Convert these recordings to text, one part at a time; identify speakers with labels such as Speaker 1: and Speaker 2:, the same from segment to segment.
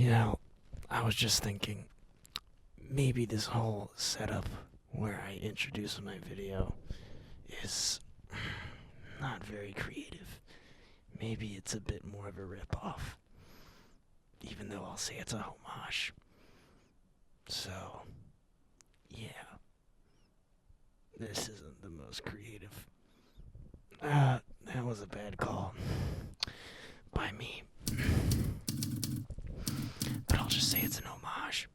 Speaker 1: You know, I was just thinking, maybe this whole setup where I introduce my video is not very creative. Maybe it's a bit more of a rip-off, even though I'll say it's a homage. So, yeah, this isn't the most creative. That was a bad call by me. But I'll just say it's an homage.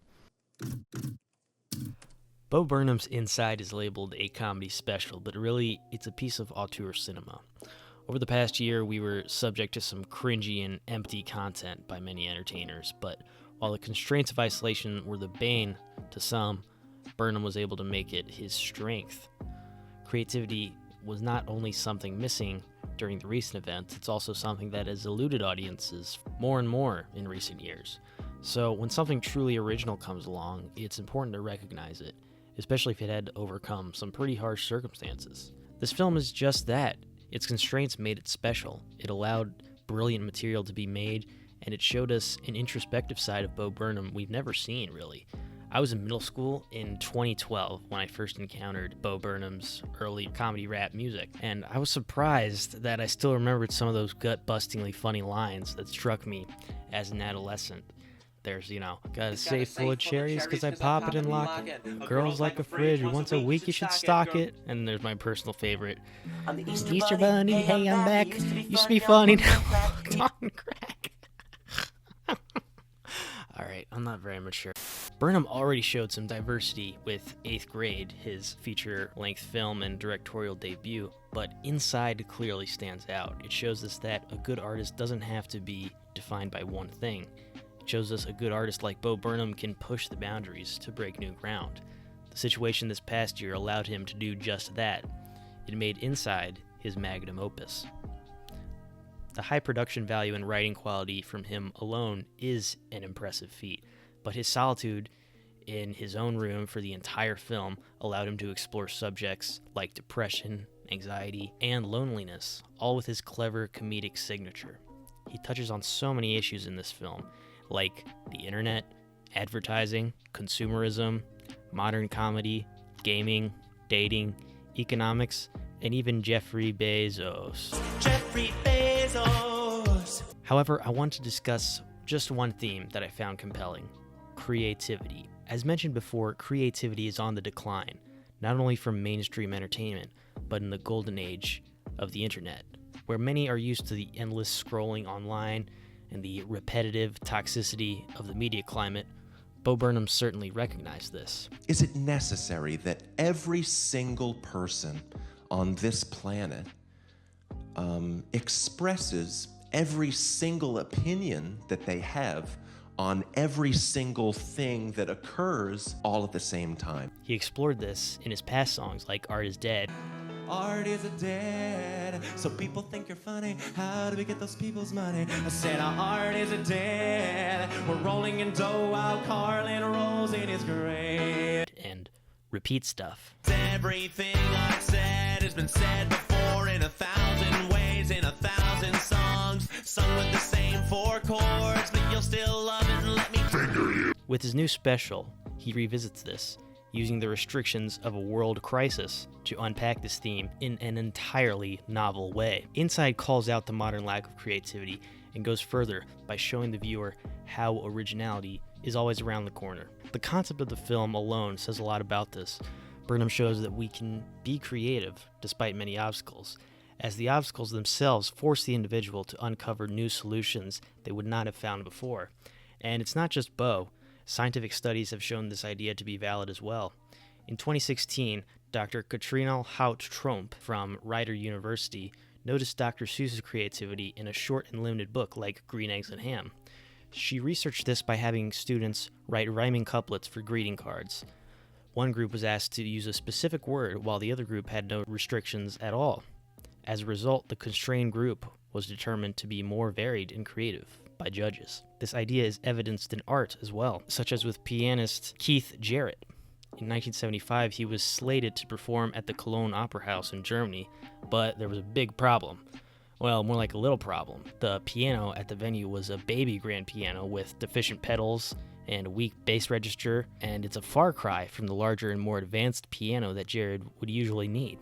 Speaker 1: Bo Burnham's Inside is labeled a comedy special, but really, it's a piece of auteur cinema. Over the past year, we were subject to some cringy and empty content by many entertainers, but while the constraints of isolation were the bane to some, Burnham was able to make it his strength. Creativity was not only something missing during the recent events, it's also something that has eluded audiences more and more in recent years. So when something truly original comes along, it's important to recognize it, especially if it had to overcome some pretty harsh circumstances. This film is just that. Its constraints made it special. It allowed brilliant material to be made, and it showed us an introspective side of Bo Burnham we've never seen, really. I was in middle school in 2012 when I first encountered Bo Burnham's early comedy rap music, and I was surprised that I still remembered some of those gut-bustingly funny lines that struck me as an adolescent. There's, got a safe full of cherries because I pop it and lock it. Girls like a fridge, once a week you should stock it. And there's my personal favorite. I'm the Easter Bunny, hey, I'm back. Used to be funny, now on crack. Alright, I'm not very mature. Burnham already showed some diversity with 8th Grade, his feature-length film and directorial debut, but Inside clearly stands out. It shows us that a good artist doesn't have to be defined by one thing. It shows us a good artist like Bo Burnham can push the boundaries to break new ground. The situation this past year allowed him to do just that. It made Inside his magnum opus. The high production value and writing quality from him alone is an impressive feat, but his solitude in his own room for the entire film allowed him to explore subjects like depression, anxiety, and loneliness, all with his clever comedic signature. He touches on so many issues in this film, like the internet, advertising, consumerism, modern comedy, gaming, dating, economics, and even Jeffrey Bezos. Jeffrey Bezos! However, I want to discuss just one theme that I found compelling: creativity. As mentioned before, creativity is on the decline, not only from mainstream entertainment, but in the golden age of the internet, where many are used to the endless scrolling online and the repetitive toxicity of the media climate. Bo Burnham certainly recognized this.
Speaker 2: Is it necessary that every single person on this planet expresses every single opinion that they have on every single thing that occurs all at the same time?
Speaker 1: He explored this in his past songs like Art is Dead.
Speaker 3: Art is dead, so people think you're funny. How do we get those people's money? I said our art is dead. We're rolling in dough while Carlin rolls in his grave.
Speaker 1: And repeat stuff.
Speaker 3: Everything I've said has been said before in 1,000 ways, in 1,000 songs, sung with the same 4 chords, but you'll still love it and let me finger you.
Speaker 1: With his new special, he revisits this, using the restrictions of a world crisis to unpack this theme in an entirely novel way. Inside calls out the modern lack of creativity and goes further by showing the viewer how originality is always around the corner. The concept of the film alone says a lot about this. Burnham shows that we can be creative despite many obstacles, as the obstacles themselves force the individual to uncover new solutions they would not have found before. And it's not just Bo. Scientific studies have shown this idea to be valid as well. In 2016, Dr. Katrina Hout-Tromp from Rider University noticed Dr. Seuss's creativity in a short and limited book like Green Eggs and Ham. She researched this by having students write rhyming couplets for greeting cards. One group was asked to use a specific word, while the other group had no restrictions at all. As a result, the constrained group was determined to be more varied and creative by judges. This idea is evidenced in art as well, such as with pianist Keith Jarrett. In 1975, he was slated to perform at the Cologne Opera House in Germany, but there was a big problem. Well, more like a little problem. The piano at the venue was a baby grand piano with deficient pedals and a weak bass register, and it's a far cry from the larger and more advanced piano that Jared would usually need.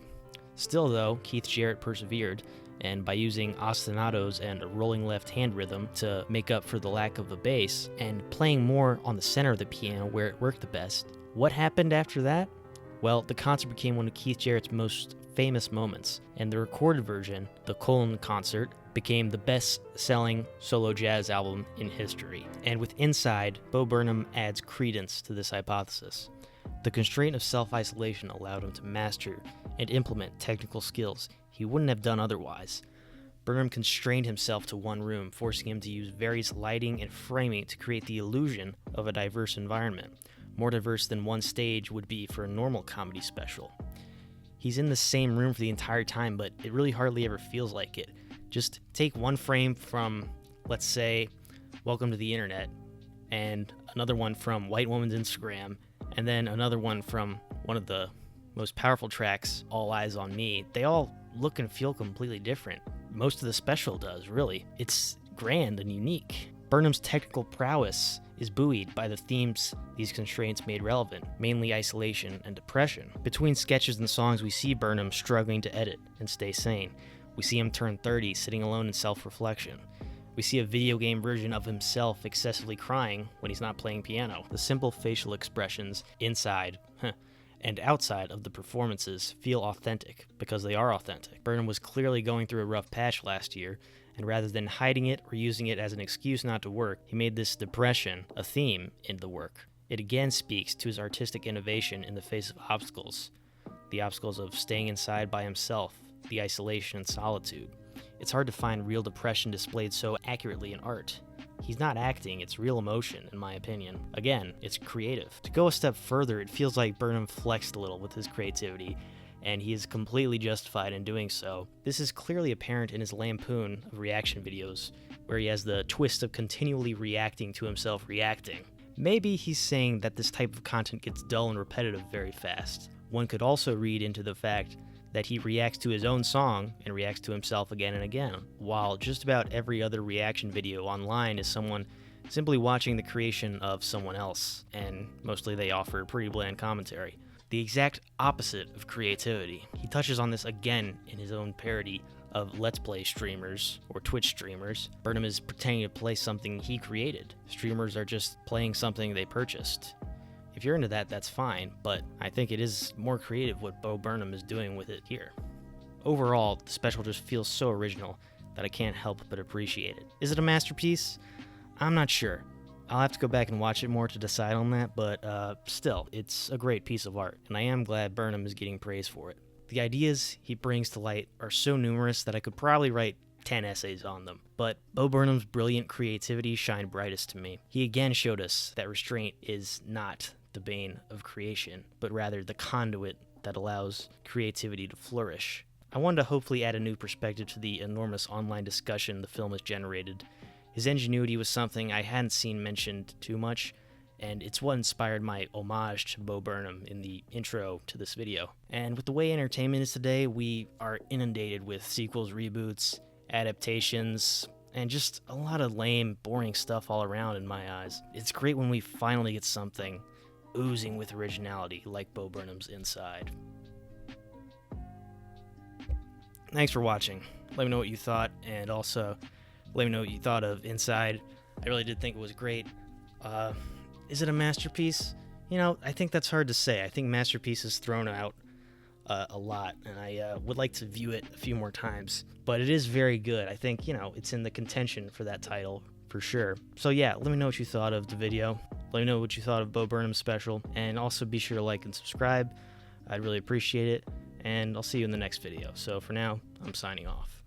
Speaker 1: Still though, Keith Jarrett persevered, and by using ostinatos and a rolling left hand rhythm to make up for the lack of a bass, and playing more on the center of the piano where it worked the best. What happened after that? Well, the concert became one of Keith Jarrett's most famous moments, and the recorded version, the Cologne Concert, became the best-selling solo jazz album in history. And with Inside, Bo Burnham adds credence to this hypothesis. The constraint of self-isolation allowed him to master and implement technical skills he wouldn't have done otherwise. Burnham constrained himself to one room, forcing him to use various lighting and framing to create the illusion of a diverse environment, more diverse than one stage would be for a normal comedy special. He's in the same room for the entire time, but it really hardly ever feels like it. Just take one frame from, let's say, Welcome to the Internet, and another one from White Woman's Instagram, and then another one from one of the most powerful tracks, All Eyes on Me. They all look and feel completely different. Most of the special does, really. It's grand and unique. Burnham's technical prowess is buoyed by the themes these constraints made relevant, mainly isolation and depression. Between sketches and songs, we see Burnham struggling to edit and stay sane. We see him turn 30, sitting alone in self-reflection. We see a video game version of himself excessively crying when he's not playing piano. The simple facial expressions inside and outside of the performances feel authentic because they are authentic. Burnham was clearly going through a rough patch last year, and rather than hiding it or using it as an excuse not to work, he made this depression a theme in the work. It again speaks to his artistic innovation in the face of obstacles, the obstacles of staying inside by himself, the isolation and solitude. It's hard to find real depression displayed so accurately in art. He's not acting, it's real emotion, in my opinion. Again, it's creative. To go a step further, it feels like Burnham flexed a little with his creativity, and he is completely justified in doing so. This is clearly apparent in his lampoon of reaction videos, where he has the twist of continually reacting to himself reacting. Maybe he's saying that this type of content gets dull and repetitive very fast. One could also read into the fact that he reacts to his own song and reacts to himself again and again, while just about every other reaction video online is someone simply watching the creation of someone else, and mostly they offer pretty bland commentary. The exact opposite of creativity. He touches on this again in his own parody of Let's Play streamers, or Twitch streamers. Burnham is pretending to play something he created. Streamers are just playing something they purchased. If you're into that, that's fine, but I think it is more creative what Bo Burnham is doing with it here. Overall, the special just feels so original that I can't help but appreciate it. Is it a masterpiece? I'm not sure. I'll have to go back and watch it more to decide on that, but still, it's a great piece of art, and I am glad Burnham is getting praise for it. The ideas he brings to light are so numerous that I could probably write 10 essays on them, but Bo Burnham's brilliant creativity shined brightest to me. He again showed us that restraint is not the bane of creation, but rather the conduit that allows creativity to flourish. I wanted to hopefully add a new perspective to the enormous online discussion the film has generated. His ingenuity was something I hadn't seen mentioned too much, and it's what inspired my homage to Bo Burnham in the intro to this video. And with the way entertainment is today, we are inundated with sequels, reboots, adaptations, and just a lot of lame, boring stuff all around in my eyes. It's great when we finally get something oozing with originality like Bo Burnham's Inside. Thanks for watching. Let me know what you thought, and also let me know what you thought of Inside. I really did think it was great. Is it a masterpiece? You know, I think that's hard to say. I think masterpiece is thrown out a lot, and I would like to view it a few more times. But it is very good. I think, it's in the contention for that title, for sure. So yeah, let me know what you thought of the video. Let me know what you thought of Bo Burnham's special, and also be sure to like and subscribe. I'd really appreciate it, and I'll see you in the next video. So for now, I'm signing off.